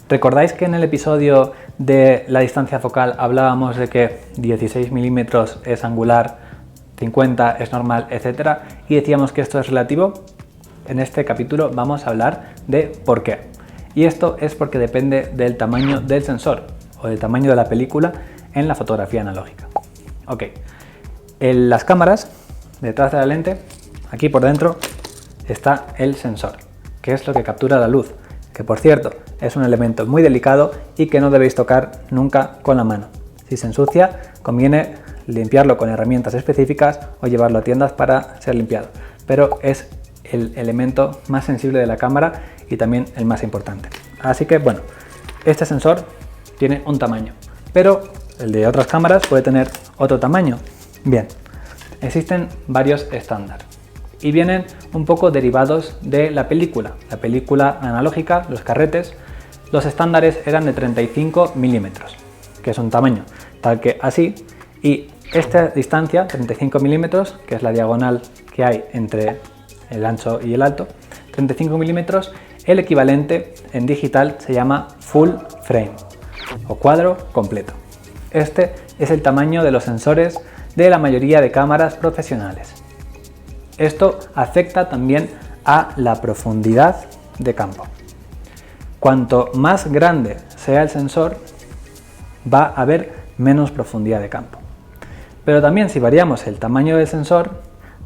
¿Recordáis que en el episodio de la distancia focal hablábamos de que 16 milímetros es angular, 50 es normal, etcétera, y decíamos que esto es relativo? En este capítulo vamos a hablar de por qué. Y esto es porque depende del tamaño del sensor o del tamaño de la película en la fotografía analógica. Ok, en las cámaras, detrás de la lente, aquí por dentro, está el sensor, que es lo que captura la luz, que por cierto es un elemento muy delicado y que no debéis tocar nunca con la mano. Si se ensucia, conviene limpiarlo con herramientas específicas o llevarlo a tiendas para ser limpiado, pero es el elemento más sensible de la cámara y también el más importante. Así que bueno, este sensor tiene un tamaño, pero el de otras cámaras puede tener otro tamaño. Bien, existen varios estándares y vienen un poco derivados de la película analógica, los carretes. Los estándares eran de 35 milímetros, que es un tamaño tal que así, y esta distancia, 35 milímetros, que es la diagonal que hay entre el ancho y el alto, 35 milímetros, el equivalente en digital se llama full frame o cuadro completo. Este es el tamaño de los sensores de la mayoría de cámaras profesionales. Esto afecta también a la profundidad de campo. Cuanto más grande sea el sensor, va a haber menos profundidad de campo. Pero también si variamos el tamaño del sensor,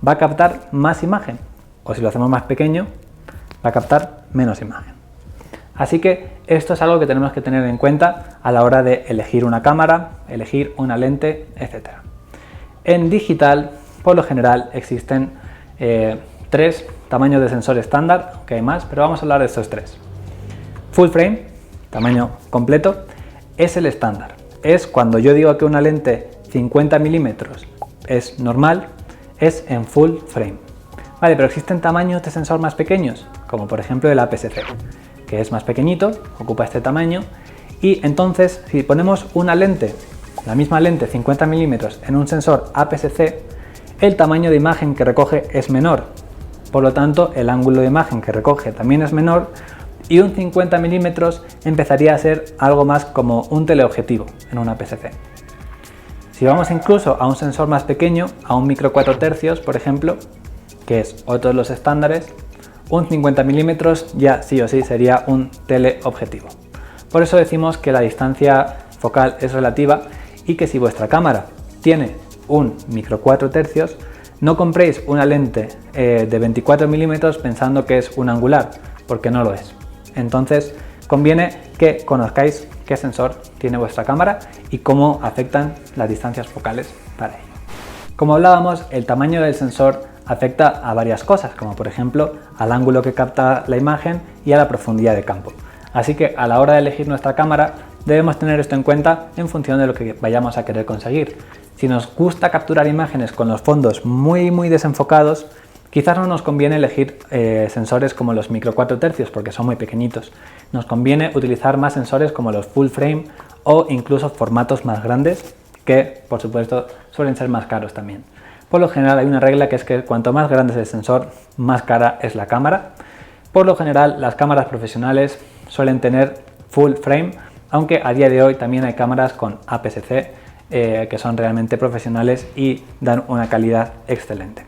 va a captar más imagen, o si lo hacemos más pequeño, va a captar menos imagen. Así que esto es algo que tenemos que tener en cuenta a la hora de elegir una cámara, elegir una lente, etc. En digital, por lo general, existen tres tamaños de sensor estándar, aunque hay más, pero vamos a hablar de estos tres. Full frame, tamaño completo, es el estándar. Es cuando yo digo que una lente 50 milímetros es normal, es en full frame. Vale, pero existen tamaños de sensor más pequeños, como por ejemplo el APS-C, que es más pequeñito, ocupa este tamaño, y entonces si ponemos una lente, la misma lente 50 milímetros en un sensor APS-C, el tamaño de imagen que recoge es menor, por lo tanto el ángulo de imagen que recoge también es menor, y un 50 milímetros empezaría a ser algo más como un teleobjetivo en un APS-C. Si vamos incluso a un sensor más pequeño, a un micro 4 tercios, por ejemplo, que es otro de los estándares, un 50 milímetros ya sí o sí sería un teleobjetivo. Por eso decimos que la distancia focal es relativa y que si vuestra cámara tiene un micro 4 tercios, no compréis una lente de 24 milímetros pensando que es un angular, porque no lo es. Entonces conviene que conozcáis qué sensor tiene vuestra cámara y cómo afectan las distancias focales para ello. Como hablábamos, el tamaño del sensor afecta a varias cosas, como por ejemplo al ángulo que capta la imagen y a la profundidad de campo. Así que a la hora de elegir nuestra cámara debemos tener esto en cuenta en función de lo que vayamos a querer conseguir. Si nos gusta capturar imágenes con los fondos muy desenfocados, quizás no nos conviene elegir sensores como los micro 4 tercios porque son muy pequeñitos. Nos conviene utilizar más sensores como los full frame o incluso formatos más grandes que, por supuesto, suelen ser más caros también. Por lo general hay una regla que es que cuanto más grande es el sensor, más cara es la cámara. Por lo general las cámaras profesionales suelen tener full frame, aunque a día de hoy también hay cámaras con APS-C que son realmente profesionales y dan una calidad excelente.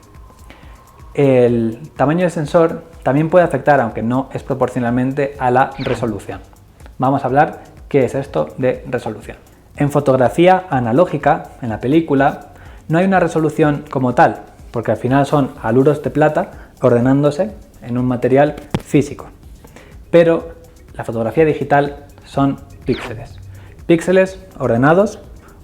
El tamaño del sensor también puede afectar, aunque no es proporcionalmente, a la resolución. Vamos a hablar qué es esto de resolución. En fotografía analógica, en la película, no hay una resolución como tal, porque al final son haluros de plata ordenándose en un material físico. Pero la fotografía digital son píxeles. Píxeles ordenados,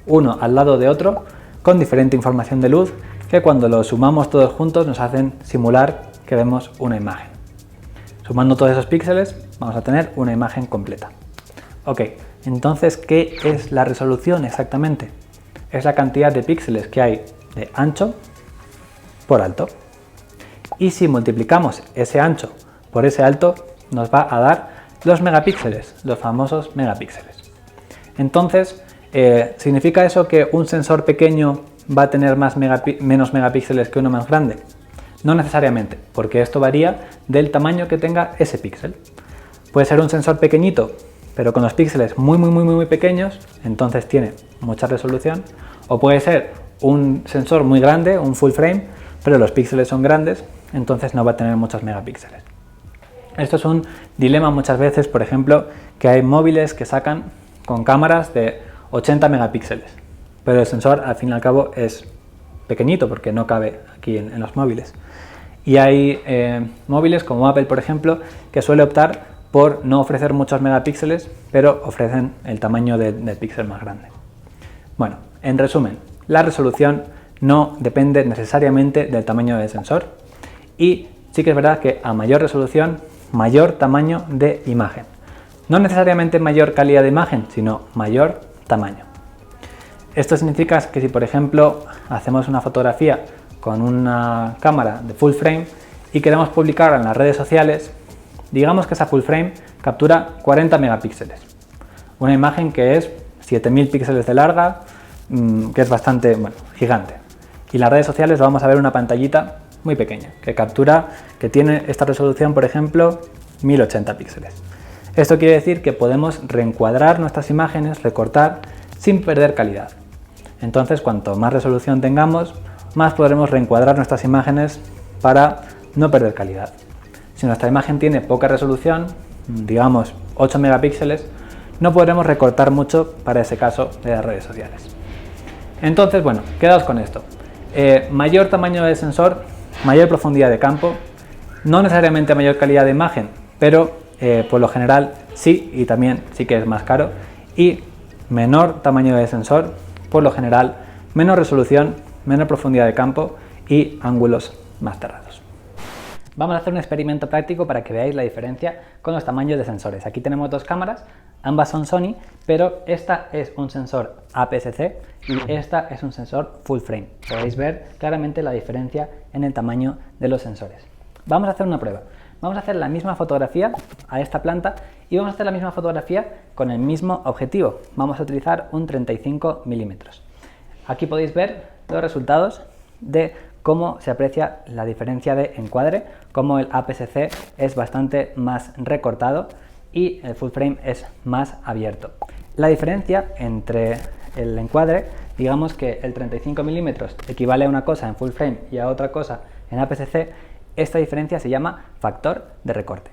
uno al lado de otro, con diferente información de luz, que cuando los sumamos todos juntos nos hacen simular que vemos una imagen. Sumando todos esos píxeles vamos a tener una imagen completa. Ok, entonces, ¿qué es la resolución exactamente? Es la cantidad de píxeles que hay de ancho por alto. Y si multiplicamos ese ancho por ese alto, nos va a dar los megapíxeles, los famosos megapíxeles. Entonces, ¿significa eso que un sensor pequeño va a tener menos megapíxeles que uno más grande? No necesariamente, porque esto varía del tamaño que tenga ese píxel. Puede ser un sensor pequeñito, pero con los píxeles muy pequeños, entonces tiene mucha resolución. O puede ser un sensor muy grande, un full frame, pero los píxeles son grandes, entonces no va a tener muchos megapíxeles. Esto es un dilema muchas veces, por ejemplo, que hay móviles que sacan con cámaras de 80 megapíxeles, pero el sensor al fin y al cabo es pequeñito porque no cabe aquí en los móviles. Y hay móviles como Apple, por ejemplo, que suele optar por no ofrecer muchos megapíxeles, pero ofrecen el tamaño del píxel más grande. Bueno, en resumen, la resolución no depende necesariamente del tamaño del sensor y sí que es verdad que a mayor resolución, mayor tamaño de imagen. No necesariamente mayor calidad de imagen, sino mayor tamaño. Esto significa que si, por ejemplo, hacemos una fotografía con una cámara de full frame y queremos publicarla en las redes sociales, digamos que esa full frame captura 40 megapíxeles. Una imagen que es 7000 píxeles de larga, que es bastante, gigante. Y en las redes sociales vamos a ver una pantallita muy pequeña, que tiene esta resolución, por ejemplo, 1080 píxeles. Esto quiere decir que podemos reencuadrar nuestras imágenes, recortar, sin perder calidad. Entonces, cuanto más resolución tengamos, más podremos reencuadrar nuestras imágenes para no perder calidad. Si nuestra imagen tiene poca resolución, digamos 8 megapíxeles, no podremos recortar mucho para ese caso de las redes sociales. Entonces, bueno, quedaos con esto. Mayor tamaño del sensor, mayor profundidad de campo, no necesariamente mayor calidad de imagen, pero por lo general sí, y también sí que es más caro, y menor tamaño de sensor, por lo general menor resolución, menor profundidad de campo y ángulos más cerrados. Vamos a hacer un experimento práctico para que veáis la diferencia con los tamaños de sensores. Aquí tenemos dos cámaras, ambas son Sony, pero esta es un sensor APS-C y esta es un sensor full frame. Podéis ver claramente la diferencia en el tamaño de los sensores. Vamos a hacer una prueba. Vamos a hacer la misma fotografía a esta planta y vamos a hacer la misma fotografía con el mismo objetivo. Vamos a utilizar un 35 milímetros. Aquí podéis ver los resultados de cómo se aprecia la diferencia de encuadre, cómo el APS-C es bastante más recortado y el full frame es más abierto. La diferencia entre el encuadre, digamos que el 35 milímetros equivale a una cosa en full frame y a otra cosa en APS-C, esta diferencia se llama factor de recorte.